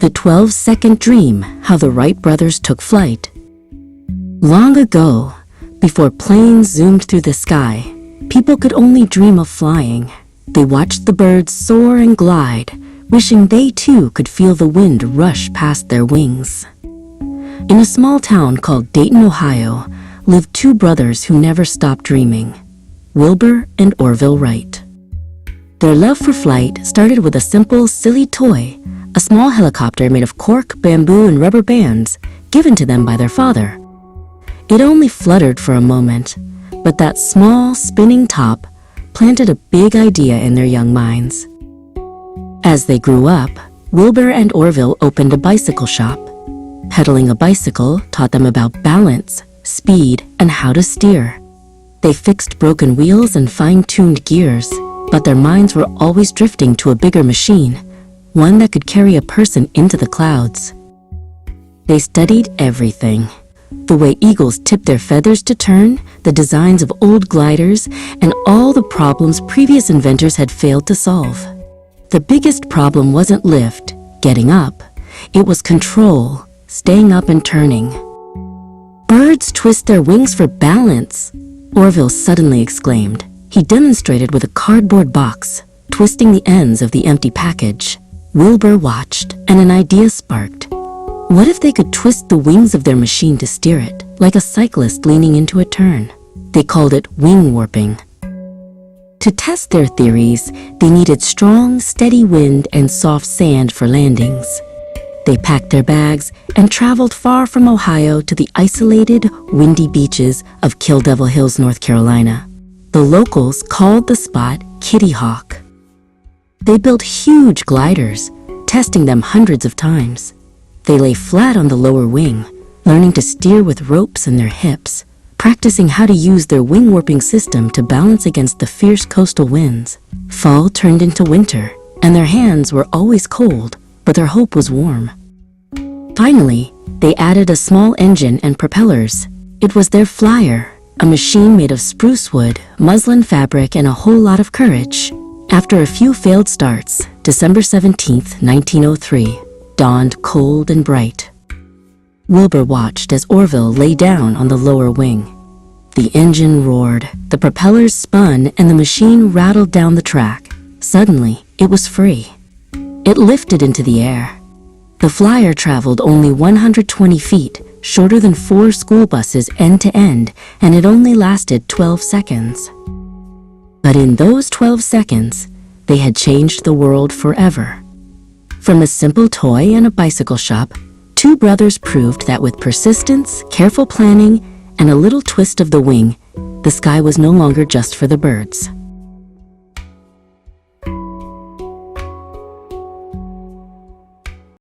The 12-second dream, how the Wright brothers took flight. Long ago, before planes zoomed through the sky, people could only dream of flying. They watched the birds soar and glide, wishing they too could feel the wind rush past their wings. In a small town called Dayton, Ohio, lived two brothers who never stopped dreaming, Wilbur and Orville Wright. Their love for flight started with a simple, silly toy, a small helicopter made of cork, bamboo, and rubber bands given to them by their father. It only fluttered for a moment, but that small, spinning top planted a big idea in their young minds. As they grew up, Wilbur and Orville opened a bicycle shop. Pedaling a bicycle taught them about balance, speed, and how to steer. They fixed broken wheels and fine-tuned gears, but their minds were always drifting to a bigger machine, one that could carry a person into the clouds. They studied everything. The way eagles tip their feathers to turn, the designs of old gliders, and all the problems previous inventors had failed to solve. The biggest problem wasn't lift, getting up. It was control, staying up and turning. Birds twist their wings for balance, Orville suddenly exclaimed. He demonstrated with a cardboard box, twisting the ends of the empty package. Wilbur watched, and an idea sparked. What if they could twist the wings of their machine to steer it, like a cyclist leaning into a turn? They called it wing warping. To test their theories, they needed strong, steady wind and soft sand for landings. They packed their bags and traveled far from Ohio to the isolated, windy beaches of Kill Devil Hills, North Carolina. The locals called the spot Kitty Hawk. They built huge gliders, testing them hundreds of times. They lay flat on the lower wing, learning to steer with ropes in their hips, practicing how to use their wing warping system to balance against the fierce coastal winds. Fall turned into winter, and their hands were always cold, but their hope was warm. Finally, they added a small engine and propellers. It was their flyer, a machine made of spruce wood, muslin fabric, and a whole lot of courage. After a few failed starts, December 17th, 1903, dawned cold and bright. Wilbur watched as Orville lay down on the lower wing. The engine roared, the propellers spun, and the machine rattled down the track. Suddenly, it was free. It lifted into the air. The flyer traveled only 120 feet, shorter than 4 school buses end to end, and it only lasted 12 seconds. But in those 12 seconds, they had changed the world forever. From a simple toy and a bicycle shop, two brothers proved that with persistence, careful planning, and a little twist of the wing, the sky was no longer just for the birds.